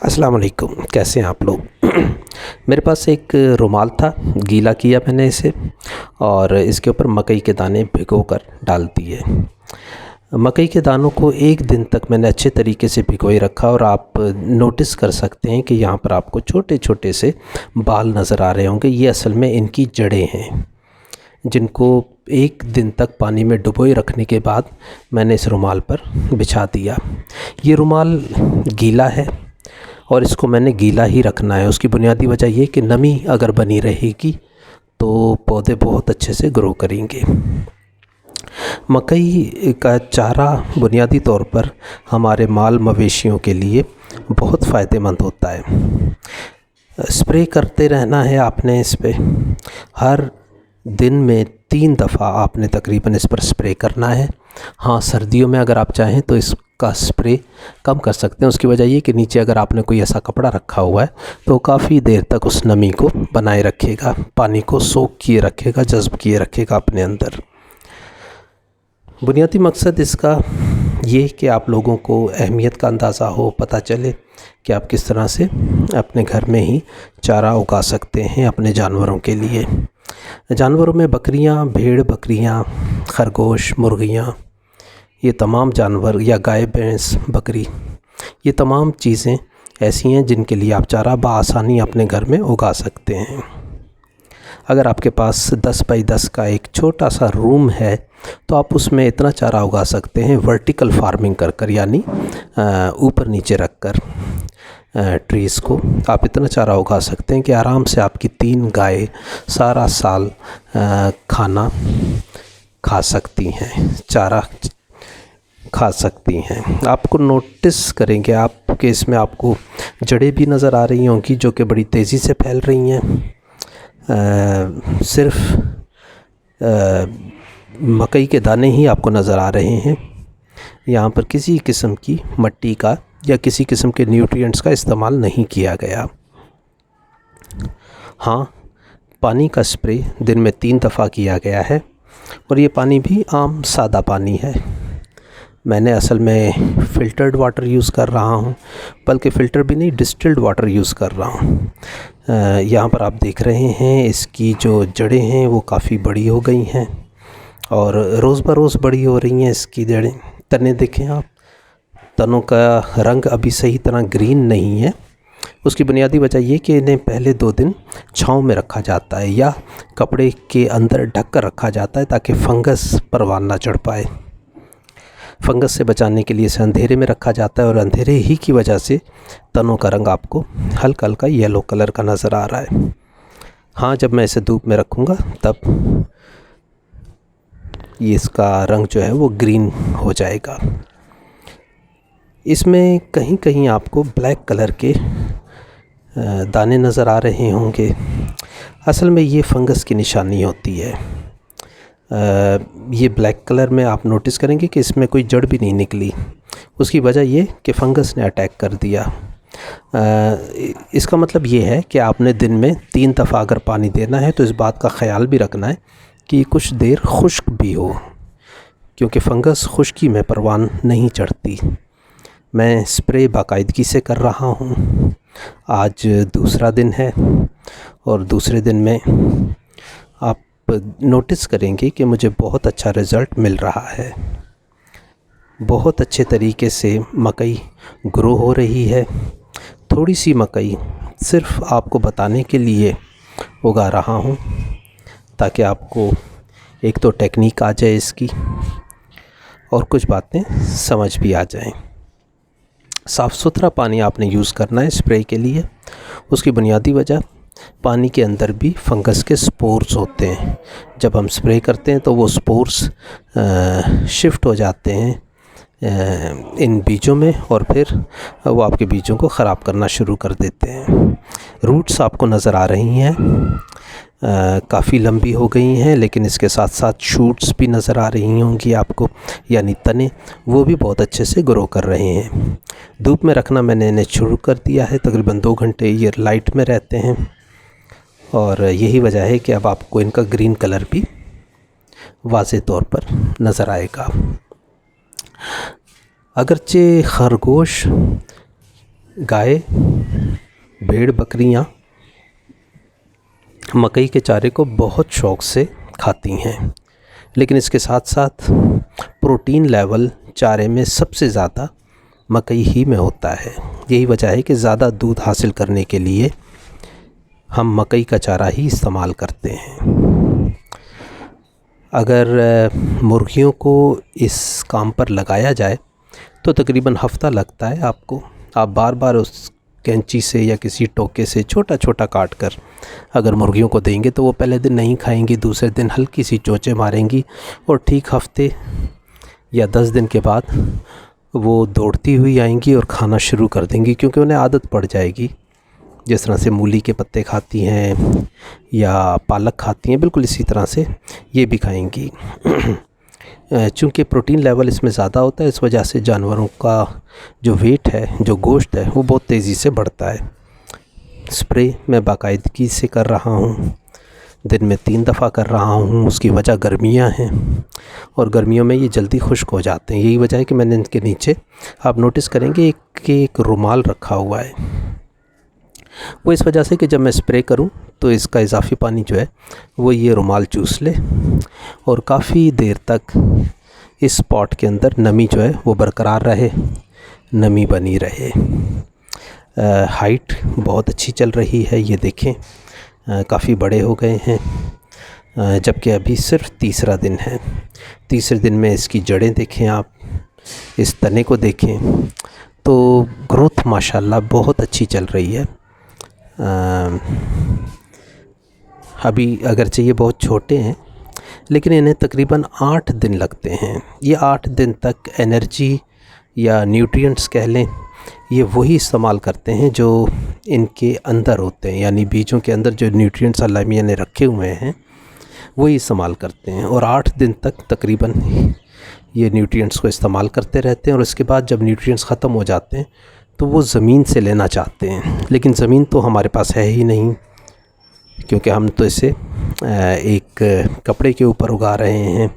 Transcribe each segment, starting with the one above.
अस्सलाम वालेकुम, कैसे हैं आप लोग। मेरे पास एक रुमाल था, गीला किया मैंने इसे और इसके ऊपर मकई के दाने भिगो कर डाल दिए। मकई के दानों को एक दिन तक मैंने अच्छे तरीके से भिगोए रखा और आप नोटिस कर सकते हैं कि यहाँ पर आपको छोटे छोटे से बाल नज़र आ रहे होंगे। ये असल में इनकी जड़ें हैं, जिनको एक दिन तक पानी में डुबोए रखने के बाद मैंने इस रुमाल पर बिछा दिया। ये रुमाल गीला है और इसको मैंने गीला ही रखना है। उसकी बुनियादी वजह ये कि नमी अगर बनी रहेगी तो पौधे बहुत अच्छे से ग्रो करेंगे। मकई का चारा बुनियादी तौर पर हमारे माल मवेशियों के लिए बहुत फ़ायदेमंद होता है। स्प्रे करते रहना है आपने इस पे, हर दिन में 3 दफ़ा आपने तकरीबन इस पर स्प्रे करना है। हाँ, सर्दियों में अगर आप चाहें तो इसका स्प्रे कम कर सकते हैं। उसकी वजह ये कि नीचे अगर आपने कोई ऐसा कपड़ा रखा हुआ है तो काफ़ी देर तक उस नमी को बनाए रखेगा, पानी को सोख किए रखेगा, जज़्ब किए रखेगा अपने अंदर। बुनियादी मकसद इसका ये कि आप लोगों को अहमियत का अंदाज़ा हो, पता चले कि आप किस तरह से अपने घर में ही चारा उगा सकते हैं अपने जानवरों के लिए। जानवरों में बकरियां, भेड़ बकरियां, खरगोश, मुर्गियां, ये तमाम जानवर, या गाय, भैंस, बकरी, ये तमाम चीज़ें ऐसी हैं जिनके लिए आप चारा बआसानी अपने घर में उगा सकते हैं। अगर आपके पास 10 बाई 10 का एक छोटा सा रूम है तो आप उसमें इतना चारा उगा सकते हैं वर्टिकल फार्मिंग कर कर, यानी ऊपर नीचे रख कर ट्रीज़ को आप इतना चारा उगा सकते हैं कि आराम से आपकी 3 गाय सारा साल खाना खा सकती हैं, चारा खा सकती हैं। आपको नोटिस करेंगे आपके इसमें आपको जड़ें भी नज़र आ रही होंगी जो कि बड़ी तेज़ी से फैल रही हैं। सिर्फ मकई के दाने ही आपको नज़र आ रहे हैं। यहाँ पर किसी किस्म की मिट्टी का या किसी किस्म के न्यूट्रिएंट्स का इस्तेमाल नहीं किया गया। हाँ, पानी का स्प्रे दिन में 3 दफ़ा किया गया है और ये पानी भी आम सादा पानी है। मैंने असल में फ़िल्टर्ड वाटर यूज़ कर रहा हूँ, बल्कि फ़िल्टर भी नहीं, डिस्टिल्ड वाटर यूज़ कर रहा हूँ। यहाँ पर आप देख रहे हैं इसकी जो जड़ें हैं वो काफ़ी बड़ी हो गई हैं और रोज़ बरोज़ बड़ी हो रही हैं इसकी जड़ें। तने देखें आप, तनों का रंग अभी सही तरह ग्रीन नहीं है। उसकी बुनियादी वजह ये कि इन्हें पहले 2 दिन छाँव में रखा जाता है या कपड़े के अंदर ढक कर रखा जाता है ताकि फंगस परवान ना चढ़ पाए। फंगस से बचाने के लिए इसे अंधेरे में रखा जाता है और अंधेरे ही की वजह से तनों का रंग आपको हल्का हल्का येलो कलर का नज़र आ रहा है। हाँ, जब मैं इसे धूप में रखूँगा तब ये इसका रंग जो है वो ग्रीन हो जाएगा। इसमें कहीं कहीं आपको ब्लैक कलर के दाने नज़र आ रहे होंगे। असल में ये फंगस की निशानी होती है। ये ब्लैक कलर में आप नोटिस करेंगे कि इसमें कोई जड़ भी नहीं निकली। उसकी वजह ये कि फंगस ने अटैक कर दिया। इसका मतलब ये है कि आपने दिन में 3 दफ़ा अगर पानी देना है तो इस बात का ख़याल भी रखना है कि कुछ देर खुश्क भी हो, क्योंकि फंगस खुश्की में परवान नहीं चढ़ती। मैं स्प्रे बाकायदगी से कर रहा हूँ। आज दूसरा दिन है और दूसरे दिन में आप नोटिस करेंगे कि मुझे बहुत अच्छा रिज़ल्ट मिल रहा है। बहुत अच्छे तरीके से मकई ग्रो हो रही है। थोड़ी सी मकई सिर्फ आपको बताने के लिए उगा रहा हूँ ताकि आपको एक तो टेक्निक आ जाए इसकी और कुछ बातें समझ भी आ जाएं। साफ़ सुथरा पानी आपने यूज़ करना है स्प्रे के लिए। उसकी बुनियादी वजह, पानी के अंदर भी फंगस के स्पोर्स होते हैं। जब हम स्प्रे करते हैं तो वो स्पोर्स शिफ्ट हो जाते हैं इन बीजों में और फिर वो आपके बीजों को ख़राब करना शुरू कर देते हैं। रूट्स आपको नज़र आ रही हैं, काफ़ी लंबी हो गई हैं, लेकिन इसके साथ साथ शूट्स भी नज़र आ रही होंगी आपको, यानी तने, वो भी बहुत अच्छे से ग्रो कर रहे हैं। धूप में रखना मैंने इन्हें शुरू कर दिया है। तकरीबन 2 घंटे ये लाइट में रहते हैं और यही वजह है कि अब आपको इनका ग्रीन कलर भी वाज़े तौर पर नज़र आएगा। अगरचे खरगोश गाय, भेड़, बकरियां मकई के चारे को बहुत शौक़ से खाती हैं, लेकिन इसके साथ साथ प्रोटीन लेवल चारे में सबसे ज़्यादा मकई ही में होता है। यही वजह है कि ज़्यादा दूध हासिल करने के लिए हम मकई का चारा ही इस्तेमाल करते हैं। अगर मुर्गियों को इस काम पर लगाया जाए तो तकरीबन हफ़्ता लगता है आपको। आप बार बार उस कैंची से या किसी टोके से छोटा छोटा काट कर अगर मुर्गियों को देंगे तो वो पहले दिन नहीं खाएंगी, दूसरे दिन हल्की सी चोंचें मारेंगी और ठीक हफ्ते या 10 दिन के बाद वो दौड़ती हुई आएंगी और खाना शुरू कर देंगी, क्योंकि उन्हें आदत पड़ जाएगी। जिस तरह से मूली के पत्ते खाती हैं या पालक खाती हैं, बिल्कुल इसी तरह से ये भी खाएंगी। चूँकि प्रोटीन लेवल इसमें ज़्यादा होता है, इस वजह से जानवरों का जो वेट है, जो गोश्त है, वो बहुत तेज़ी से बढ़ता है। स्प्रे मैं बाकायदगी से कर रहा हूँ, दिन में 3 दफ़ा कर रहा हूँ। उसकी वजह गर्मियाँ हैं और गर्मियों में ये जल्दी खुश्क हो जाते हैं। यही वजह है कि मैंने इनके नीचे, आप नोटिस करेंगे, एक रुमाल रखा हुआ है। वो इस वजह से कि जब मैं स्प्रे करूं तो इसका इजाफ़ी पानी जो है वो ये रुमाल चूस ले और काफ़ी देर तक इस पॉट के अंदर नमी जो है वो बरकरार रहे, नमी बनी रहे। हाइट बहुत अच्छी चल रही है, ये देखें, काफ़ी बड़े हो गए हैं, जबकि अभी सिर्फ तीसरा दिन है। तीसरे दिन में इसकी जड़ें देखें आप, इस तने को देखें, तो ग्रोथ माशाल्लाह बहुत अच्छी चल रही है। अभी अगरचे ये बहुत छोटे हैं, लेकिन इन्हें तकरीबन 8 दिन लगते हैं। ये 8 दिन तक एनर्जी या न्यूट्रिएंट्स कह लें, ये वही इस्तेमाल करते हैं जो इनके अंदर होते हैं, यानी बीजों के अंदर जो न्यूट्रिएंट्स अल्लाह मियां ने रखे हुए हैं वही इस्तेमाल करते हैं। और 8 दिन तक तकरीबन ये न्यूट्रिएंट्स को इस्तेमाल करते रहते हैं और उसके बाद जब न्यूट्रिएंट्स ख़त्म हो जाते हैं तो वो ज़मीन से लेना चाहते हैं, लेकिन ज़मीन तो हमारे पास है ही नहीं, क्योंकि हम तो इसे एक कपड़े के ऊपर उगा रहे हैं।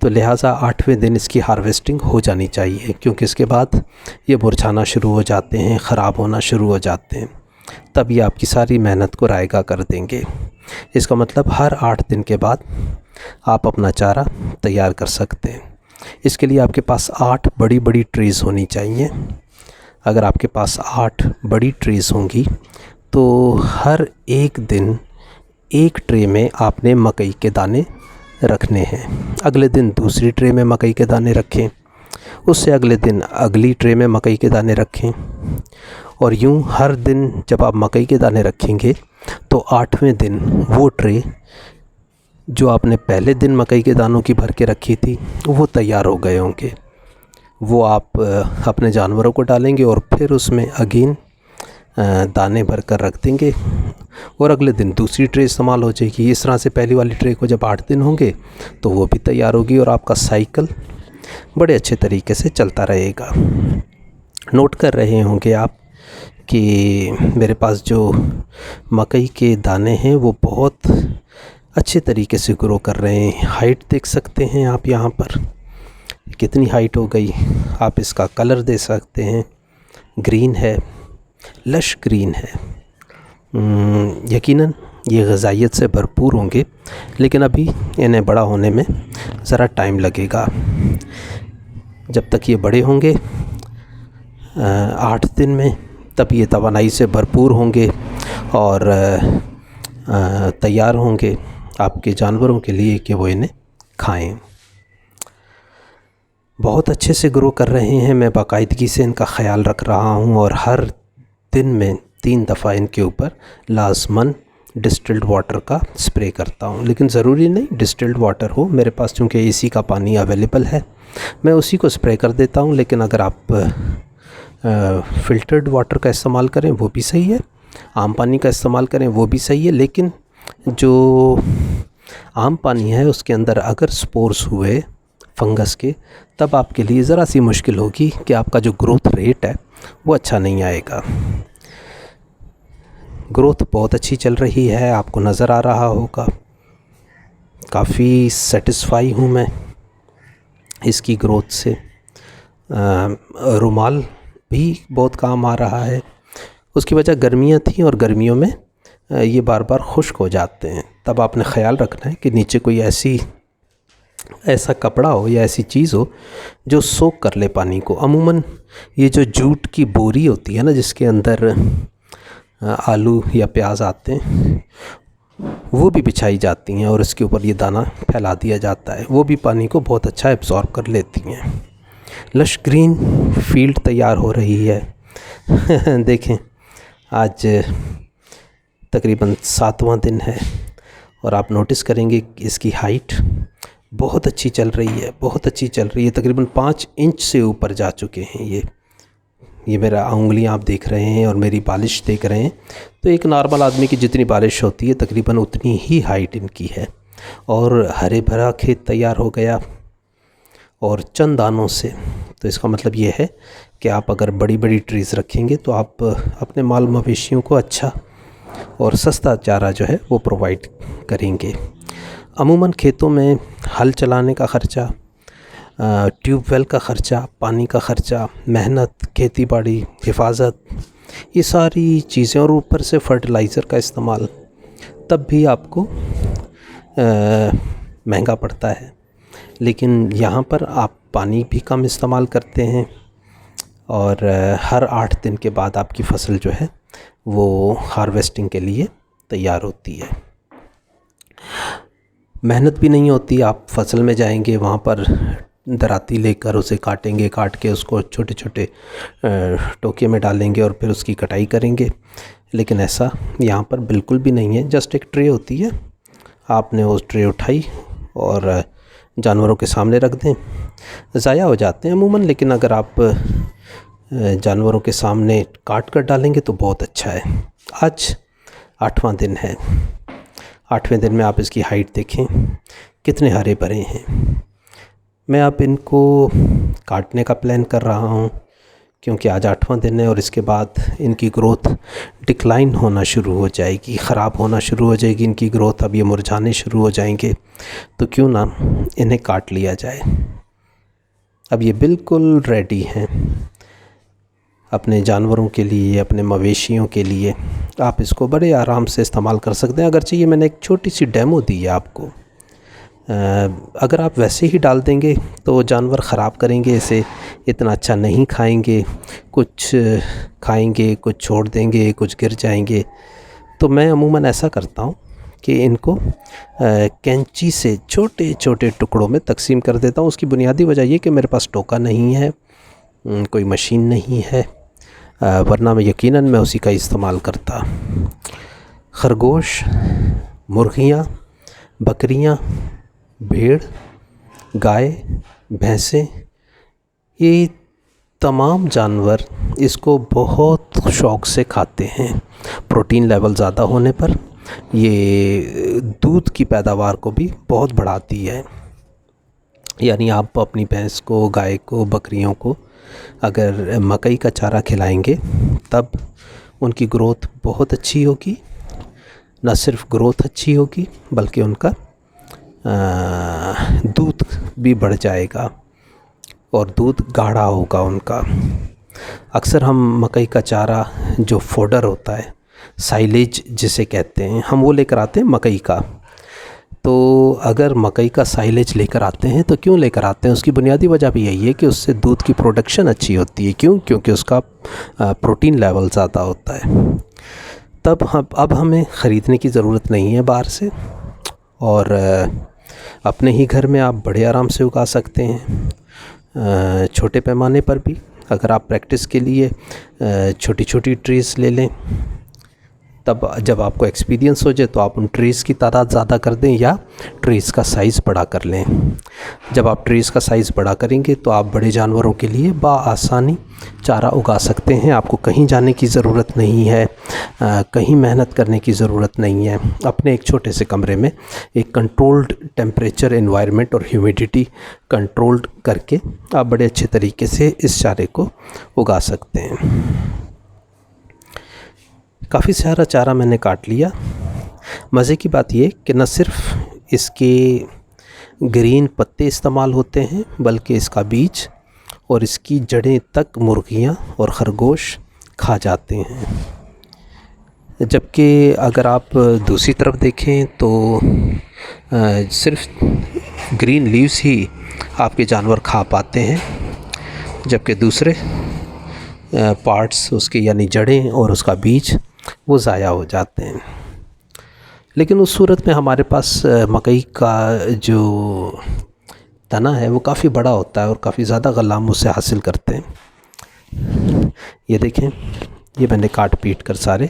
तो लिहाजा 8वें दिन इसकी हार्वेस्टिंग हो जानी चाहिए, क्योंकि इसके बाद ये मुरझाना शुरू हो जाते हैं, ख़राब होना शुरू हो जाते हैं। तब ये आपकी सारी मेहनत को रायगा कर देंगे। इसका मतलब हर 8 दिन के बाद आप अपना चारा तैयार कर सकते हैं। इसके लिए आपके पास 8 बड़ी बड़ी ट्रीज़ होनी चाहिए। अगर आपके पास 8 बड़ी ट्रीज़ होंगी तो हर एक दिन एक ट्रे में आपने मकई के दाने रखने हैं। अगले दिन दूसरी ट्रे में मकई के दाने रखें, उससे अगले दिन अगली ट्रे में मकई के दाने रखें, और यूं हर दिन जब आप मकई के दाने रखेंगे तो 8वें दिन वो ट्रे जो आपने पहले दिन मकई के दानों की भर के रखी थी वो तैयार हो गए होंगे। वो आप अपने जानवरों को डालेंगे और फिर उसमें अगेन दाने भर कर रख देंगे और अगले दिन दूसरी ट्रे इस्तेमाल हो जाएगी। इस तरह से पहली वाली ट्रे को जब 8 दिन होंगे तो वो भी तैयार होगी और आपका साइकिल बड़े अच्छे तरीके से चलता रहेगा। नोट कर रहे होंगे आप कि मेरे पास जो मकई के दाने हैं वो बहुत अच्छे तरीके से ग्रो कर रहे हैं। हाइट देख सकते हैं आप यहाँ पर कितनी हाइट हो गई। आप इसका कलर दे सकते हैं, ग्रीन है, लश ग्रीन है। यकीनन ये ग़िज़ाइयत से भरपूर होंगे, लेकिन अभी इन्हें बड़ा होने में ज़रा टाइम लगेगा। जब तक ये बड़े होंगे 8 दिन में, तब ये तवानाई से भरपूर होंगे और तैयार होंगे आपके जानवरों के लिए कि वो इन्हें खाएं। बहुत अच्छे से ग्रो कर रहे हैं। मैं बाकायदगी से इनका ख़याल रख रहा हूँ और हर दिन में 3 दफ़ा इनके ऊपर लाज़मन डिस्टिल्ड वाटर का स्प्रे करता हूँ। लेकिन ज़रूरी नहीं डिस्टिल्ड वाटर हो, मेरे पास चूँकि एसी का पानी अवेलेबल है, मैं उसी को स्प्रे कर देता हूँ। लेकिन अगर आप फ़िल्टर्ड वाटर का इस्तेमाल करें वो भी सही है, आम पानी का इस्तेमाल करें वो भी सही है। लेकिन जो आम पानी है उसके अंदर अगर स्पोर्स हुए फंगस के, तब आपके लिए ज़रा सी मुश्किल होगी कि आपका जो ग्रोथ रेट है वो अच्छा नहीं आएगा। ग्रोथ बहुत अच्छी चल रही है, आपको नज़र आ रहा होगा। काफ़ी सेटिस्फाई हूँ मैं इसकी ग्रोथ से। रुमाल भी बहुत काम आ रहा है। उसकी वजह गर्मियाँ थी और गर्मियों में ये बार बार खुश्क हो जाते हैं। तब आपने ख़्याल रखना है कि नीचे कोई ऐसा कपड़ा हो या ऐसी चीज़ हो जो सोख कर ले पानी को। अमूमन ये जो जूट की बोरी होती है ना, जिसके अंदर आलू या प्याज आते हैं, वो भी बिछाई जाती हैं और इसके ऊपर ये दाना फैला दिया जाता है। वो भी पानी को बहुत अच्छा एब्ज़ॉर्ब कर लेती हैं। लश ग्रीन फील्ड तैयार हो रही है। देखें, आज तकरीबन 7वां दिन है और आप नोटिस करेंगे कि इसकी हाइट बहुत अच्छी चल रही है, बहुत अच्छी चल रही है। तकरीबन 5 इंच से ऊपर जा चुके हैं ये मेरा उंगलियां आप देख रहे हैं और मेरी बालिश देख रहे हैं। तो एक नॉर्मल आदमी की जितनी बालिश होती है तकरीबन उतनी ही हाइट इनकी है। और हरे भरा खेत तैयार हो गया और चंद दानों से। तो इसका मतलब ये है कि आप अगर बड़ी बड़ी ट्रीज़ रखेंगे तो आप अपने माल मवेशियों को अच्छा और सस्ता चारा जो है वो प्रोवाइड करेंगे। अमूमन खेतों में हल चलाने का ख़र्चा, ट्यूबवेल का ख़र्चा, पानी का ख़र्चा, मेहनत, खेती बाड़ी, हिफाजत, ये सारी चीज़ें और ऊपर से फर्टिलाइज़र का इस्तेमाल तब भी आपको महंगा पड़ता है। लेकिन यहाँ पर आप पानी भी कम इस्तेमाल करते हैं और हर 8 दिन के बाद आपकी फ़सल जो है वो हार्वेस्टिंग के लिए तैयार होती है। मेहनत भी नहीं होती। आप फ़सल में जाएंगे, वहाँ पर दराती लेकर उसे काटेंगे, काट के उसको छोटे छोटे टोके में डालेंगे और फिर उसकी कटाई करेंगे। लेकिन ऐसा यहाँ पर बिल्कुल भी नहीं है। जस्ट एक ट्रे होती है, आपने उस ट्रे उठाई और जानवरों के सामने रख दें। ज़ाया हो जाते हैं अमूमन, लेकिन अगर आप जानवरों के सामने काट कर डालेंगे तो बहुत अच्छा है। आज 8वां दिन है। 8वें दिन में आप इसकी हाइट देखें, कितने हरे भरे हैं। मैं अब इनको काटने का प्लान कर रहा हूँ क्योंकि आज 8वां दिन है और इसके बाद इनकी ग्रोथ डिक्लाइन होना शुरू हो जाएगी, ख़राब होना शुरू हो जाएगी इनकी ग्रोथ। अब ये मुरझाने शुरू हो जाएंगे, तो क्यों ना इन्हें काट लिया जाए। अब ये बिल्कुल रेडी हैं अपने जानवरों के लिए, अपने मवेशियों के लिए। आप इसको बड़े आराम से इस्तेमाल कर सकते हैं। अगर चाहिए मैंने एक छोटी सी डेमो दी है आपको। अगर आप वैसे ही डाल देंगे तो जानवर ख़राब करेंगे इसे, इतना अच्छा नहीं खाएंगे, कुछ खाएंगे, कुछ छोड़ देंगे, कुछ गिर जाएंगे। तो मैं अमूमन ऐसा करता हूँ कि इनको कैंची से छोटे छोटे टुकड़ों में तकसीम कर देता हूँ। उसकी बुनियादी वजह ये कि मेरे पास टोका नहीं है, कोई मशीन नहीं है, वरना मैं यकीनन मैं उसी का इस्तेमाल करता। खरगोश, मुर्गियाँ, बकरियाँ, भेड़, गाय, भैंसें, ये तमाम जानवर इसको बहुत शौक़ से खाते हैं। प्रोटीन लेवल ज़्यादा होने पर ये दूध की पैदावार को भी बहुत बढ़ाती है। यानी आप अपनी भैंस को, गाय को, बकरियों को अगर मकई का चारा खिलाएंगे तब उनकी ग्रोथ बहुत अच्छी होगी। न सिर्फ ग्रोथ अच्छी होगी बल्कि उनका दूध भी बढ़ जाएगा और दूध गाढ़ा होगा उनका। अक्सर हम मकई का चारा जो फोडर होता है, साइलेज जिसे कहते हैं, हम वो लेकर आते हैं मकई का। तो अगर मकई का साइलेज लेकर आते हैं तो क्यों लेकर आते हैं? उसकी बुनियादी वजह भी यही है कि उससे दूध की प्रोडक्शन अच्छी होती है। क्यों? क्योंकि उसका प्रोटीन लेवल ज़्यादा होता है। अब हमें ख़रीदने की ज़रूरत नहीं है बाहर से, और अपने ही घर में आप बड़े आराम से उगा सकते हैं। छोटे पैमाने पर भी अगर आप प्रैक्टिस के लिए छोटी छोटी ट्रीज़ ले लें, तब जब आपको एक्सपीरियंस हो जाए तो आप उन ट्रीज़ की तादाद ज़्यादा कर दें या ट्रीज़ का साइज़ बड़ा कर लें। जब आप ट्रीज़ का साइज़ बड़ा करेंगे तो आप बड़े जानवरों के लिए आसानी चारा उगा सकते हैं। आपको कहीं जाने की ज़रूरत नहीं है, कहीं मेहनत करने की ज़रूरत नहीं है। अपने एक छोटे से कमरे में एक कंट्रोल्ड टेम्परेचर एनवायरनमेंट और ह्यूमिडिटी कंट्रोल्ड करके आप बड़े अच्छे तरीके से इस चारे को उगा सकते हैं। काफ़ी सारा चारा मैंने काट लिया। मज़े की बात ये कि न सिर्फ इसके ग्रीन पत्ते इस्तेमाल होते हैं बल्कि इसका बीज और इसकी जड़ें तक मुर्गियाँ और खरगोश खा जाते हैं। जबकि अगर आप दूसरी तरफ देखें तो सिर्फ ग्रीन लीव्स ही आपके जानवर खा पाते हैं, जबकि दूसरे पार्ट्स उसके यानी जड़ें और उसका बीज वो ज़ाया हो जाते हैं। लेकिन उस सूरत में हमारे पास मकई का जो तना है वो काफ़ी बड़ा होता है और काफ़ी ज़्यादा गल्लाम उससे हासिल करते हैं। ये देखें, ये मैंने काट पीट कर सारे